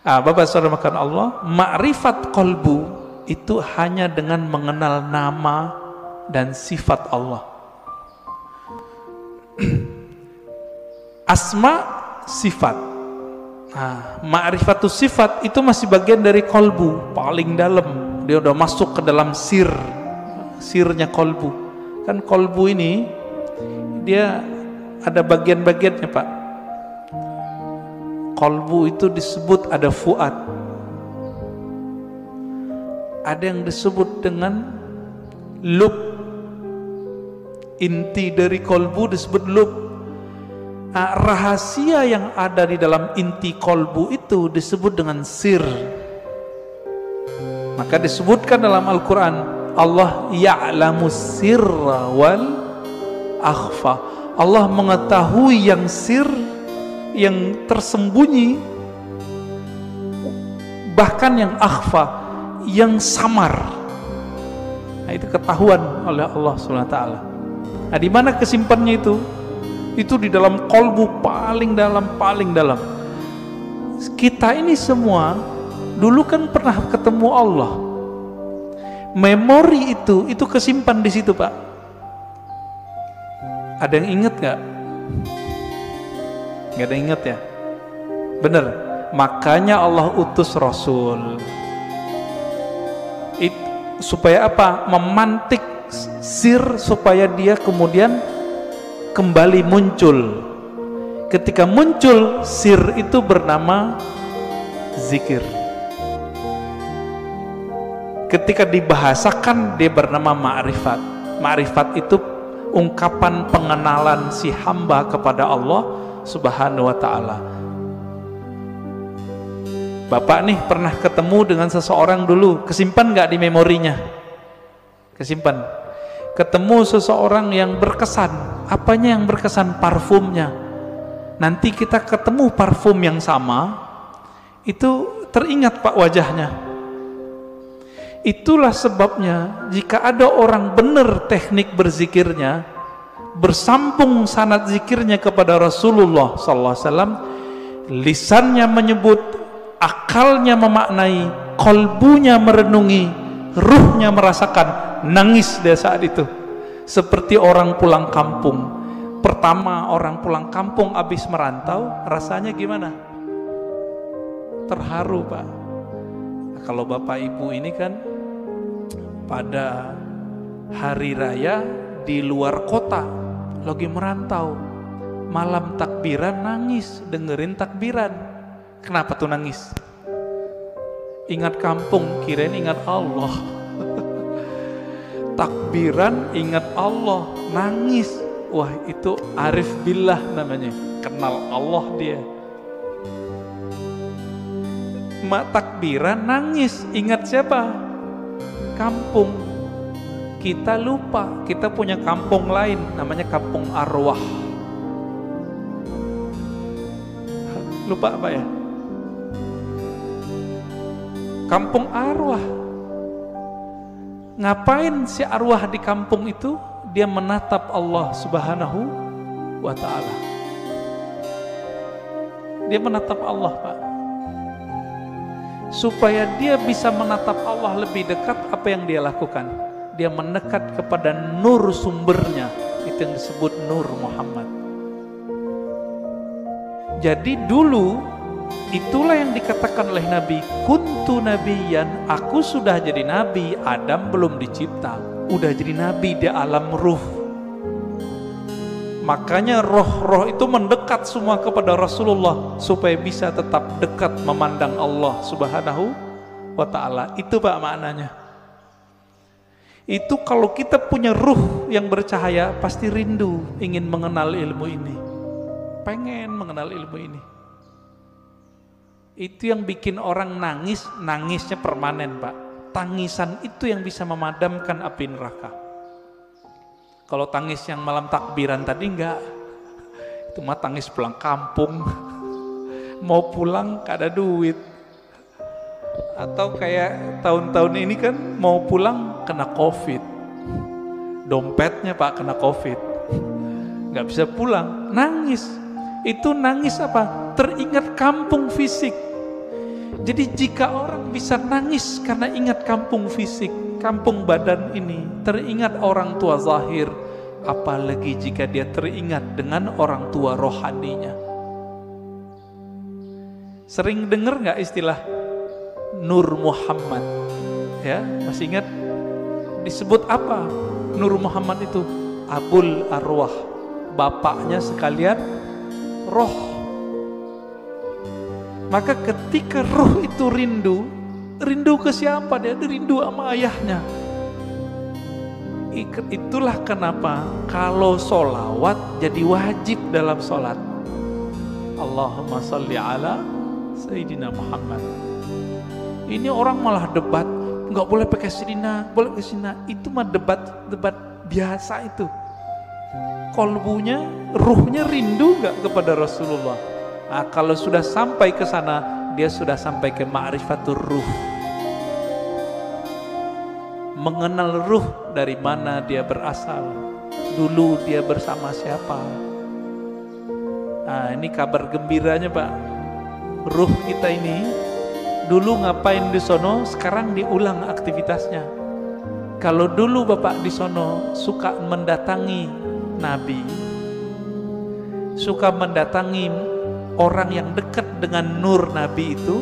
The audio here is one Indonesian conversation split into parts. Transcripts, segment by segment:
Bapak saudara makan Allah, ma'rifat qalbu itu hanya dengan mengenal nama dan sifat Allah. Asma, sifat. Ma'rifatus sifat itu masih bagian dari qalbu, paling dalam. Dia udah masuk ke dalam sirnya qalbu. Kan qalbu ini dia ada bagian-bagiannya, Pak. Qalbu itu disebut ada fuad, ada yang disebut dengan lub. Inti dari qalbu disebut lub. Rahasia yang ada di dalam inti qalbu itu disebut dengan sir. Maka disebutkan dalam Al-Quran, Allah ya'lamu sirra wal akhfa. Allah mengetahui yang sir, yang tersembunyi, bahkan yang akhfa, yang samar. Itu ketahuan oleh Allah SWT. Di mana kesimpannya itu? Itu di dalam qalbu, paling dalam. Kita ini semua dulu kan pernah ketemu Allah. Memori itu kesimpan di situ, Pak. Ada yang ingat gak? Gak ada yang ingat ya? Bener. Makanya Allah utus Rasul supaya apa? Memantik sir, supaya dia kemudian kembali muncul. Ketika muncul sir itu bernama zikir. Ketika dibahasakan dia bernama ma'rifat. Ma'rifat itu ungkapan pengenalan si hamba kepada Allah Subhanahu wa ta'ala. Bapak nih pernah ketemu dengan seseorang dulu, kesimpan gak di memorinya? Kesimpan. Ketemu seseorang yang berkesan. Apanya yang berkesan? Parfumnya. Nanti kita ketemu parfum yang sama, itu teringat, Pak, wajahnya. Itulah sebabnya jika ada orang benar teknik berzikirnya, bersambung sanad zikirnya kepada Rasulullah SAW, lisannya menyebut, akalnya memaknai, kolbunya merenungi, ruhnya merasakan, nangis dia saat itu. Seperti orang pulang kampung. Pertama orang pulang kampung habis merantau, rasanya gimana? Terharu, Pak. Kalau Bapak Ibu ini kan pada hari raya di luar kota, lagi merantau, malam takbiran nangis, dengerin takbiran. Kenapa tuh nangis? Ingat kampung, kirain ingat Allah. Takbiran ingat Allah, nangis. Wah, itu arif billah namanya, kenal Allah dia. Mak takbiran nangis, ingat siapa? Kampung. Kita lupa, kita punya kampung lain, namanya kampung arwah. Lupa apa ya? Kampung arwah. Ngapain si arwah di kampung itu? Dia menatap Allah Subhanahu wa ta'ala. Dia menatap Allah, Pak. Supaya dia bisa menatap Allah lebih dekat, apa yang dia lakukan? Dia mendekat kepada nur sumbernya. Itu yang disebut nur Muhammad. Jadi dulu itulah yang dikatakan oleh Nabi, kuntu nabiyan, aku sudah jadi nabi, Adam belum dicipta, udah jadi nabi di alam ruh. Makanya roh-roh itu mendekat semua kepada Rasulullah supaya bisa tetap dekat memandang Allah Subhanahu wa ta'ala. Itu, Pak, maknanya. Itu kalau kita punya ruh yang bercahaya, pasti rindu ingin mengenal ilmu ini, pengen mengenal ilmu ini. Itu yang bikin orang nangis, nangisnya permanen, Pak. Tangisan itu yang bisa memadamkan api neraka. Kalau tangis yang malam takbiran tadi enggak. Itu mah tangis pulang kampung. Mau pulang gak ada duit. Atau kayak tahun-tahun ini kan mau pulang kena COVID. Dompetnya, Pak, kena COVID. Gak bisa pulang, nangis. Itu nangis apa? Teringat kampung fisik. Jadi jika orang bisa nangis karena ingat kampung fisik, kampung badan ini, teringat orang tua zahir, apalagi jika dia teringat dengan orang tua rohaninya. Sering dengar nggak istilah Nur Muhammad? Ya, masih ingat? Disebut apa? Nur Muhammad itu Abul Arwah, bapaknya sekalian roh. Maka ketika roh itu rindu ke siapa? Dia rindu sama ayahnya. Itulah kenapa kalau sholawat jadi wajib dalam sholat. Allahumma sholli ala Sayyidina Muhammad. Ini orang malah debat, nggak boleh pakai Sayyidina, boleh pakai Sayyidina. Itu mah debat biasa itu. Kolbunya, ruhnya rindu nggak kepada Rasulullah. Nah, kalau sudah sampai ke sana, dia sudah sampai ke ma'rifatur ruh. Mengenal ruh, dari mana dia berasal, dulu dia bersama siapa. Nah, ini kabar gembiranya Pak. Ruh kita ini dulu ngapain di sono, sekarang diulang aktivitasnya. Kalau dulu Bapak di sono suka mendatangi Nabi, suka mendatangi orang yang dekat dengan nur Nabi itu,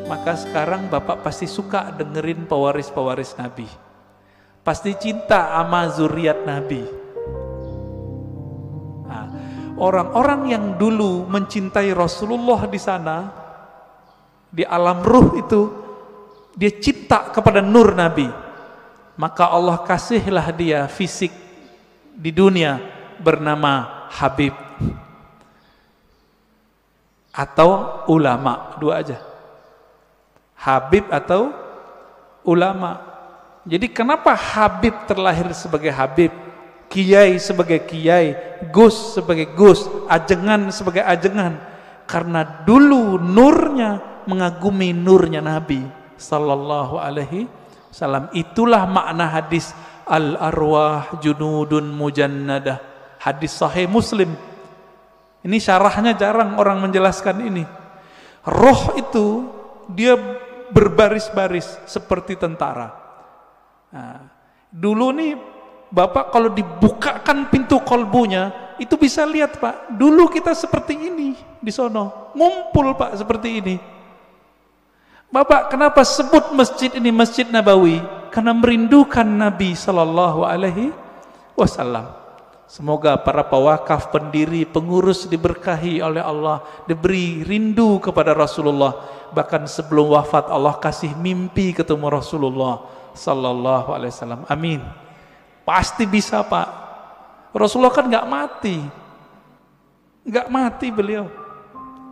maka sekarang Bapak pasti suka dengerin pewaris-pewaris Nabi, pasti cinta sama zuriat Nabi. Nah, orang-orang yang dulu mencintai Rasulullah di sana, di alam ruh itu, dia cinta kepada nur Nabi, maka Allah kasihlah dia fisik di dunia bernama Habib atau ulama, dua aja, Habib atau ulama. Jadi kenapa Habib terlahir sebagai Habib, Kiai sebagai Kiai, Gus sebagai Gus, Ajengan sebagai Ajengan? Karena dulu nurnya mengagumi nurnya Nabi sallallahu alaihi wasallam. Itulah makna hadis al-arwah junudun mujannadah, hadis sahih Muslim. Ini syarahnya jarang orang menjelaskan ini. Roh itu dia berbaris-baris seperti tentara. Nah, dulu nih Bapak kalau dibukakan pintu kolbunya, itu bisa lihat Pak, dulu kita seperti ini di sono, ngumpul Pak seperti ini. Bapak kenapa sebut masjid ini Masjid Nabawi? Karena merindukan Nabi Sallallahu Alaihi Wasallam. Semoga para pewakaf, pendiri, pengurus diberkahi oleh Allah, diberi rindu kepada Rasulullah. Bahkan sebelum wafat Allah kasih mimpi ketemu Rasulullah Sallallahu Alaihi Wasallam. Amin. Pasti bisa Pak. Rasulullah kan nggak mati beliau,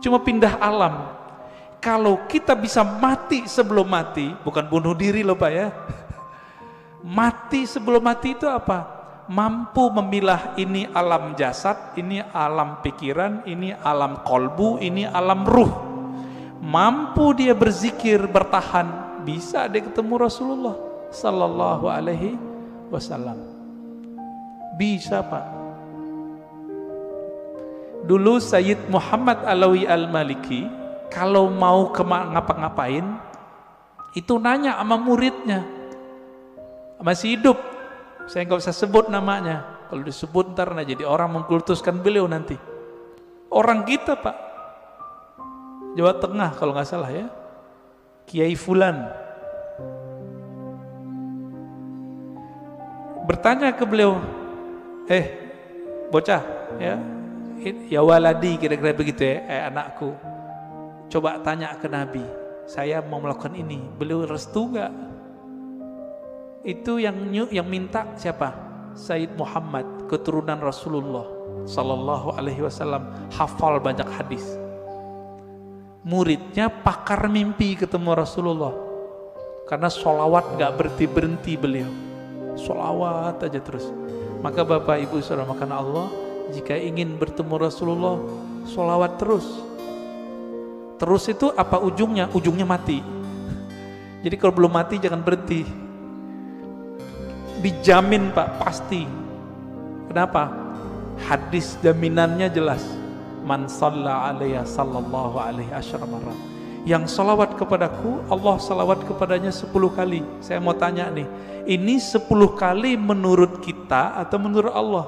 cuma pindah alam. Kalau kita bisa mati sebelum mati, bukan bunuh diri loh Pak ya. Mati sebelum mati itu apa? Mampu memilah ini alam jasad, ini alam pikiran, ini alam kolbu, ini alam ruh. Mampu dia berzikir, bertahan, bisa dia ketemu Rasulullah Sallallahu Alaihi Wasallam. Bisa Pak. Dulu Sayyid Muhammad Alawi Al-Maliki kalau mau ngapa-ngapain itu nanya sama muridnya, masih hidup, saya nggak usah sebut namanya, kalau disebut ntar jadi orang mengkultuskan beliau nanti. Orang kita Pak, Jawa Tengah kalau nggak salah ya, Kiai Fulan, bertanya ke beliau, bocah ya waladi, kira-kira begitu ya, anakku, coba tanya ke Nabi, saya mau melakukan ini, beliau restu gak? Itu yang minta siapa? Sayyid Muhammad, keturunan Rasulullah Sallallahu Alaihi Wasallam, hafal banyak hadis. Muridnya pakar mimpi ketemu Rasulullah, karena sholawat gak berhenti beliau, sholawat aja terus. Maka Bapak Ibu saudara makan Allah, jika ingin bertemu Rasulullah, sholawat terus. Terus itu apa ujungnya? Ujungnya mati. Jadi kalau belum mati jangan berhenti. Dijamin Pak, pasti. Kenapa? Hadis jaminannya jelas. Man shalla alaiya sallallahu alaihi asyara marrat. Yang salawat kepadaku, Allah salawat kepadanya 10 kali. Saya mau tanya nih, ini 10 kali menurut kita atau menurut Allah?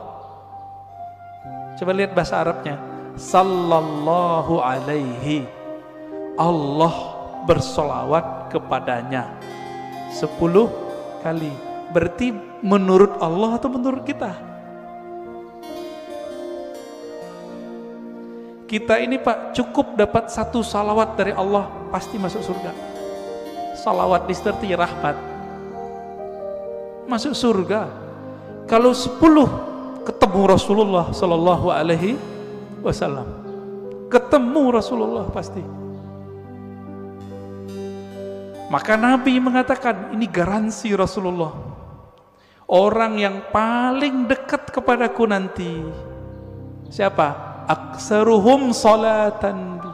Coba lihat bahasa Arabnya. Sallallahu alaihi. Allah bersolawat kepadanya 10 kali. Berarti menurut Allah atau menurut kita? Kita ini Pak, cukup dapat 1 salawat dari Allah, pasti masuk surga. Salawat disertai rahmat, masuk surga. Kalau 10 ketemu Rasulullah Sallallahu Alaihi Wasallam, ketemu Rasulullah pasti. Maka Nabi mengatakan, ini garansi Rasulullah, orang yang paling dekat kepadaku nanti siapa? Aksaruhum salatan bi,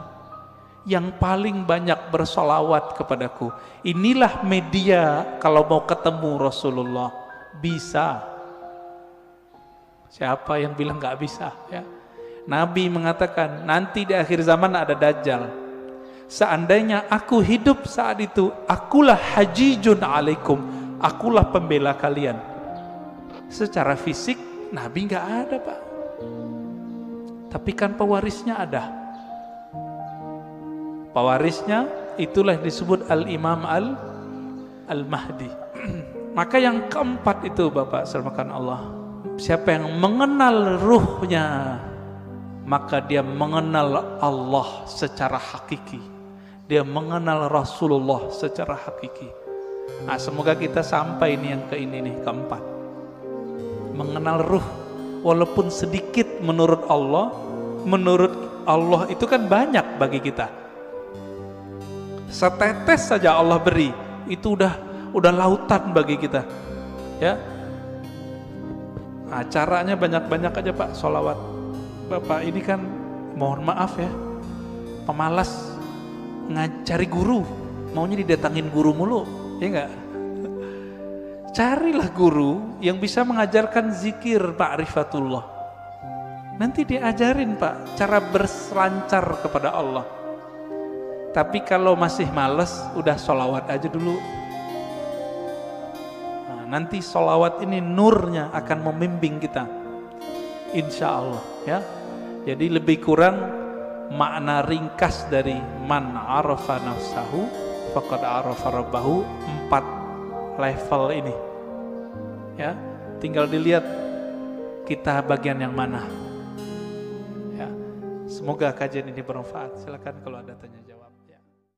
yang paling banyak bersolawat kepadaku. Inilah media kalau mau ketemu Rasulullah. Bisa. Siapa yang bilang gak bisa ya? Nabi mengatakan nanti di akhir zaman ada Dajjal. Seandainya aku hidup saat itu, akulah hajijun alaikum, akulah pembela kalian. Secara fisik Nabi gak ada Pak, tapi kan pewarisnya ada. Pewarisnya itulah disebut Al-Imam Al-Mahdi. Maka yang keempat itu Bapak sermakan Allah, siapa yang mengenal ruhnya, maka dia mengenal Allah secara hakiki. Dia mengenal Rasulullah secara hakiki. Nah, semoga kita sampai ini yang ini nih, keempat. Mengenal ruh, walaupun sedikit menurut Allah itu kan banyak bagi kita. Setetes saja Allah beri, itu udah lautan bagi kita. Ya. Nah, caranya banyak-banyak aja Pak, sholawat. Bapak ini kan mohon maaf ya, pemalas ngajari guru, maunya didatangin guru mulu, ya enggak? Carilah guru yang bisa mengajarkan zikir ma'rifatullah. Nanti diajarin Pak cara berselancar kepada Allah. Tapi kalau masih males, udah sholawat aja dulu. Nah, nanti sholawat ini nurnya akan membimbing kita, insya Allah ya. Jadi lebih kurang makna ringkas dari man arafa nafsahu faqad arafa rabbahu, 4 level ini ya. Tinggal dilihat kita bagian yang mana ya. Semoga kajian ini bermanfaat. Silakan kalau ada tanya jawab.